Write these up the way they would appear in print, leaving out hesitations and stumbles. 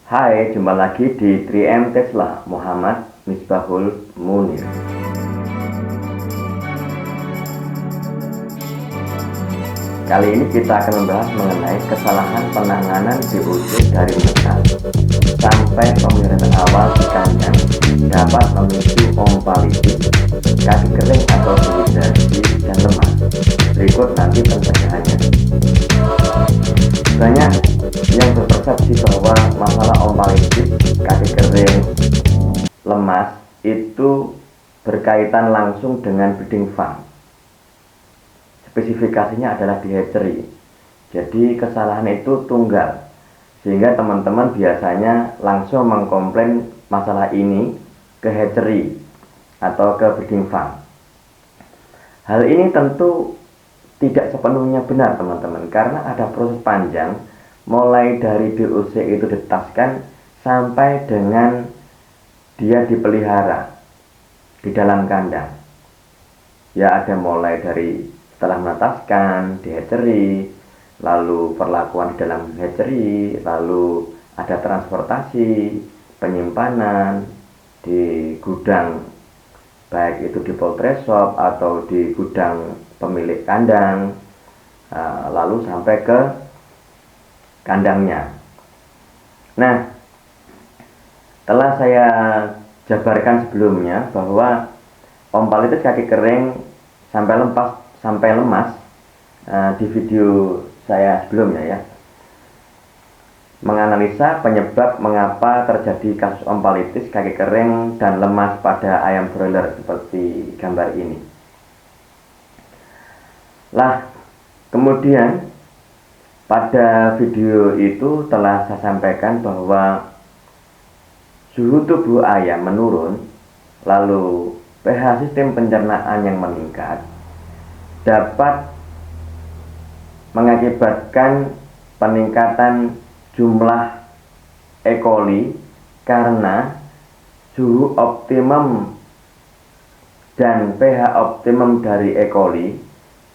Hai, jumpa lagi di 3M Tesla, Muhammad Misbahul Munir. Kali ini kita akan membahas mengenai kesalahan penanganan DOC dari menetas sampai pemeliharaan awal di kandang dapat memicu ompalitis, kaki kering atau dehidrasi dan lemas. Berikut nanti pencegahannya. Banyak yang berpersepsi bahwa masalah ompalitis, kaki kering, lemas itu berkaitan langsung dengan bleeding fang. Spesifikasinya adalah diheteri. Jadi kesalahan itu tunggal, sehingga teman-teman biasanya langsung mengkomplain masalah ini ke hatchery atau ke breeding farm. Hal ini tentu tidak sepenuhnya benar teman-teman, karena ada proses panjang mulai dari DOC itu ditaskan sampai dengan dia dipelihara di dalam kandang. Ya, ada mulai dari setelah menetaskan di hatchery, lalu perlakuan di dalam hatchery, lalu ada transportasi, penyimpanan di gudang, baik itu di poultry shop atau di gudang pemilik kandang, lalu sampai ke kandangnya. Nah, telah saya jabarkan sebelumnya bahwa ompalitis kaki kering sampai lemas di video saya sebelumnya ya, menganalisa penyebab mengapa terjadi kasus ompalitis kaki kering dan lemas pada ayam broiler seperti gambar ini. Lah, kemudian pada video itu telah saya sampaikan bahwa suhu tubuh ayam menurun, lalu pH sistem pencernaan yang meningkat dapat mengakibatkan peningkatan jumlah E. coli karena suhu optimum dan pH optimum dari E. coli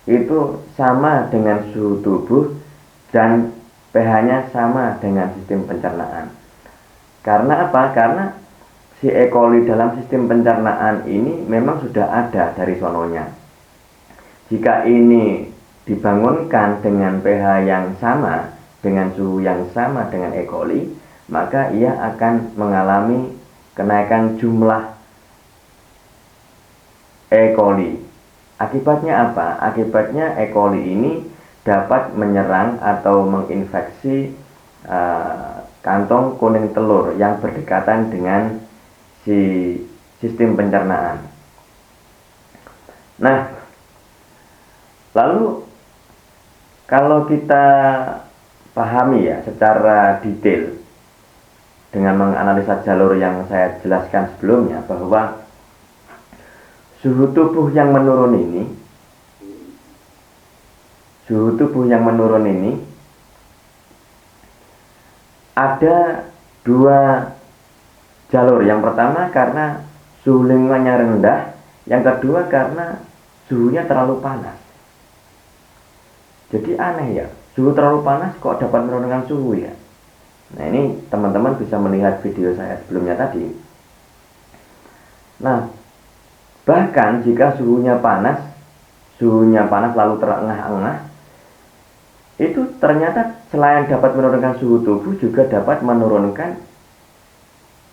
itu sama dengan suhu tubuh dan pH-nya sama dengan sistem pencernaan. Karena apa? Karena si E. coli dalam sistem pencernaan ini memang sudah ada dari sononya. Jika ini dibangunkan dengan pH yang sama, dengan suhu yang sama dengan E. coli, maka ia akan mengalami kenaikan jumlah E. coli. Akibatnya apa? Akibatnya E. coli ini dapat menyerang atau menginfeksi kantong kuning telur yang berdekatan dengan si sistem pencernaan. Nah, lalu kalau kita pahami ya secara detail dengan menganalisa jalur yang saya jelaskan sebelumnya, bahwa suhu tubuh yang menurun ini ada dua jalur. Yang pertama karena suhu lingkungannya rendah, yang kedua karena suhunya terlalu panas. Jadi aneh ya, suhu terlalu panas kok dapat menurunkan suhu ya. Nah, ini teman-teman bisa melihat video saya sebelumnya tadi. Nah, bahkan jika suhunya panas lalu terengah-engah, itu ternyata selain dapat menurunkan suhu tubuh, juga dapat menurunkan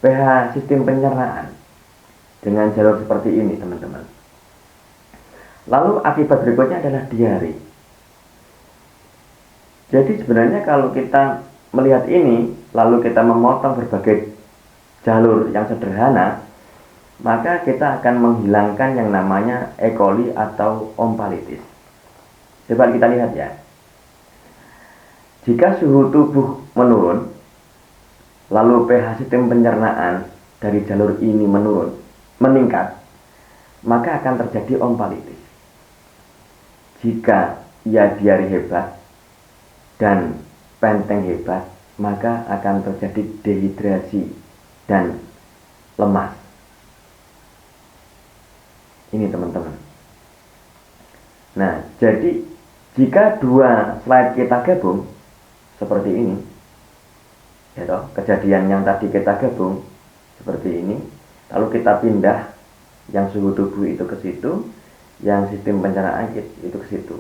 pH sistem pencernaan dengan jalur seperti ini teman-teman. Lalu akibat berikutnya adalah diare. Jadi sebenarnya kalau kita melihat ini, lalu kita memotong berbagai jalur yang sederhana, maka kita akan menghilangkan yang namanya E. coli atau ompalitis. Coba kita lihat ya. Jika suhu tubuh menurun, lalu pH sistem pencernaan dari jalur ini meningkat, maka akan terjadi ompalitis. Jika ia diare hebat dan penteng hebat, maka akan terjadi dehidrasi dan lemas. Ini teman-teman. Nah, jadi jika dua slide kita gabung seperti ini, ya toh, kejadian yang tadi kita gabung seperti ini, lalu kita pindah yang suhu tubuh itu ke situ, yang sistem pencernaan itu ke situ.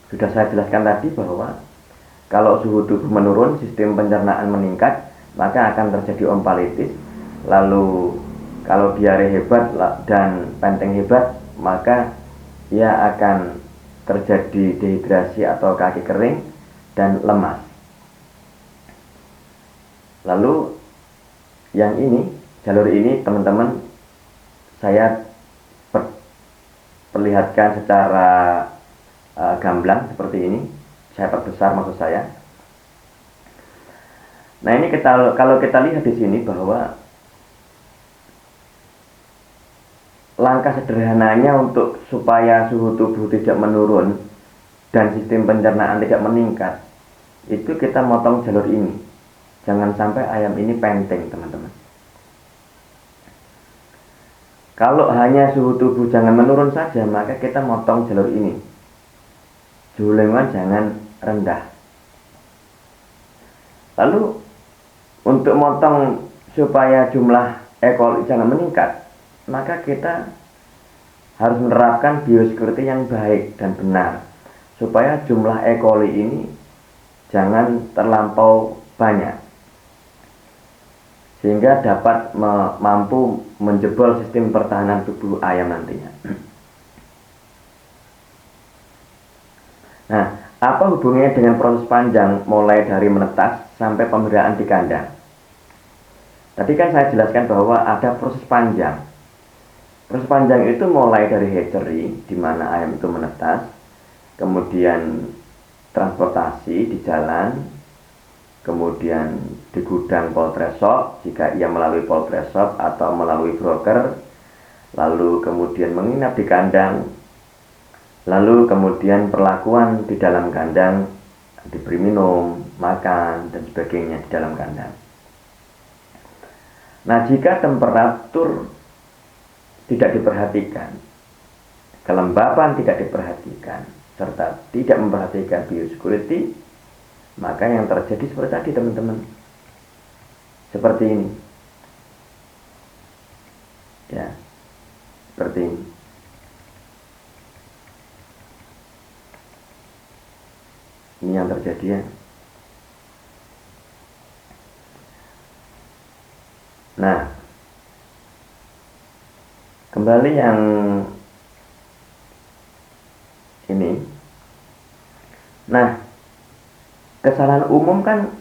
Sudah saya jelaskan tadi bahwa kalau suhu tubuh menurun, sistem pencernaan meningkat, maka akan terjadi ompalitis. Lalu kalau diare hebat dan penting hebat, maka ia akan terjadi dehidrasi atau kaki kering dan lemas. Lalu yang ini, jalur ini teman-teman saya perlihatkan secara gamblang seperti ini. Saya perbesar maksud saya. Nah, ini kalau kita lihat di sini bahwa langkah sederhananya untuk supaya suhu tubuh tidak menurun dan sistem pencernaan tidak meningkat, itu kita motong jalur ini. Jangan sampai ayam ini penting, teman-teman. Kalau hanya suhu tubuh jangan menurun saja, maka kita motong jalur ini. Suhu lingkungan jangan rendah. Lalu untuk motong supaya jumlah E. coli jangan meningkat, maka kita harus menerapkan biosecurity yang baik dan benar supaya jumlah E. coli ini jangan terlampau banyak, sehingga dapat mampu menjebol sistem pertahanan tubuh ayam nantinya. Nah, apa hubungannya dengan proses panjang mulai dari menetas sampai pemeliharaan di kandang? Tadi kan saya jelaskan bahwa ada proses panjang. Proses panjang itu mulai dari hatchery, di mana ayam itu menetas, kemudian transportasi di jalan, kemudian di gudang poultry shop jika ia melalui poultry shop atau melalui broker, lalu kemudian menginap di kandang, lalu kemudian perlakuan di dalam kandang, diberi minum, makan, dan sebagainya di dalam kandang. Nah, jika temperatur tidak diperhatikan, kelembapan tidak diperhatikan, serta tidak memperhatikan biosecurity, maka yang terjadi seperti tadi, teman-teman. Seperti ini. Ya, seperti ini. Ini yang terjadi ya. Nah, kembali yang ini. Nah, kesalahan umum kan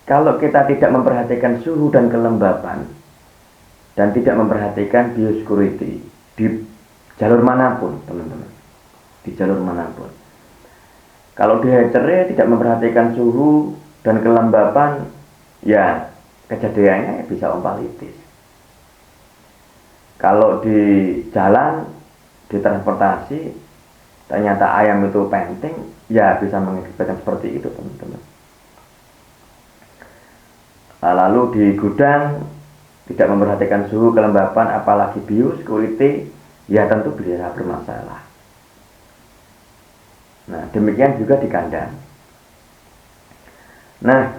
kalau kita tidak memperhatikan suhu dan kelembapan dan tidak memperhatikan biosecurity di jalur manapun, teman-teman. Di jalur manapun. Kalau di hatchery tidak memperhatikan suhu dan kelembapan, ya kejadiannya bisa ompalitis. Kalau di jalan, di transportasi, ternyata ayam itu penting, ya bisa mengakibatkan seperti itu, teman-teman. Lalu di gudang tidak memperhatikan suhu, kelembapan, apalagi biosecurity, ya tentu bisa bermasalah. Nah, demikian juga di kandang. Nah,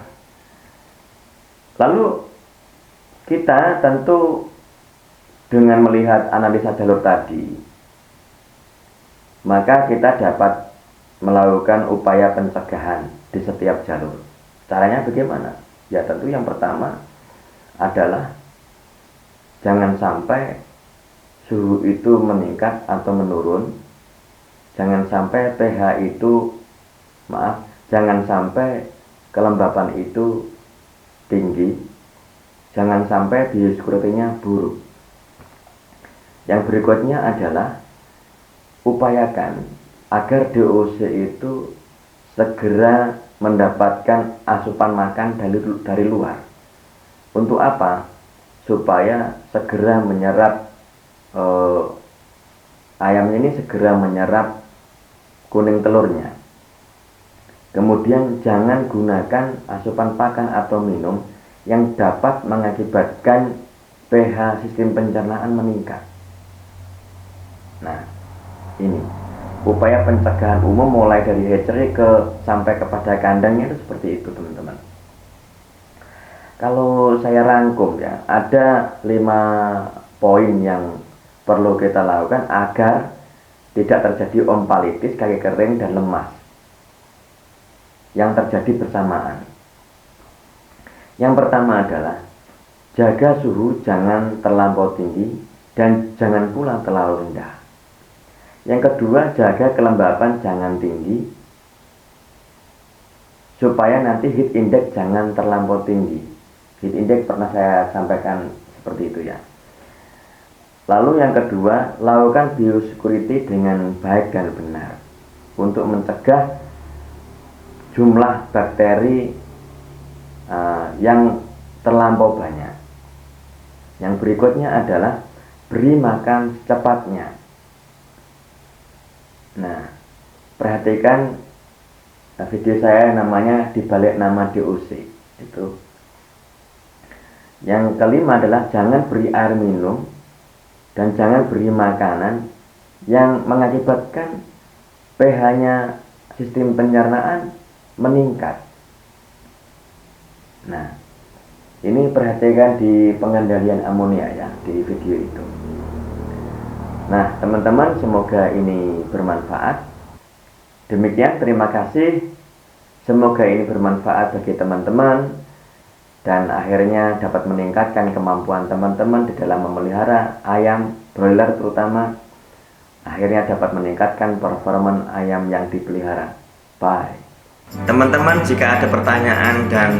lalu kita tentu dengan melihat analisa jalur tadi, maka kita dapat melakukan upaya pencegahan di setiap jalur. Caranya bagaimana? Ya tentu yang pertama adalah jangan sampai suhu itu meningkat atau menurun. Jangan sampai pH itu, jangan sampai kelembapan itu tinggi, jangan sampai biosecurity-nya buruk. Yang berikutnya adalah upayakan agar DOC itu segera mendapatkan asupan makan dari luar. Untuk apa? Supaya segera menyerap ayam ini segera menyerap kuning telurnya. Kemudian jangan gunakan asupan pakan atau minum yang dapat mengakibatkan pH sistem pencernaan meningkat. Nah, ini upaya pencegahan umum mulai dari hatchery sampai kepada kandangnya itu seperti itu, teman-teman. Kalau saya rangkum ya, ada 5 poin yang perlu kita lakukan agar tidak terjadi ompalitis, kaki kering, dan lemas yang terjadi bersamaan. Yang pertama adalah jaga suhu jangan terlampau tinggi dan jangan pula terlalu rendah. Yang kedua, jaga kelembapan jangan tinggi supaya nanti heat index jangan terlampau tinggi. Heat index pernah saya sampaikan seperti itu ya. Lalu yang kedua, lakukan biosecurity dengan baik dan benar untuk mencegah jumlah bakteri yang terlampau banyak. Yang berikutnya adalah beri makan secepatnya. Nah, perhatikan video saya namanya dibalik nama DOC itu. Yang kelima adalah jangan beri air minum dan jangan beri makanan yang mengakibatkan pH-nya sistem pencernaan meningkat. Nah, ini perhatikan di pengendalian amonia ya di video itu. Nah, teman-teman, semoga ini bermanfaat. Demikian, terima kasih. Semoga ini bermanfaat bagi teman-teman dan akhirnya dapat meningkatkan kemampuan teman-teman di dalam memelihara ayam broiler, terutama akhirnya dapat meningkatkan performa ayam yang dipelihara. Bye. Teman-teman, jika ada pertanyaan dan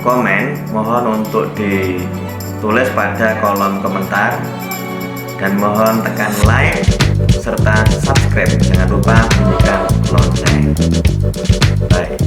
komen, mohon untuk ditulis pada kolom komentar dan mohon tekan like serta subscribe. Jangan lupa bunyikan lonceng. Bye.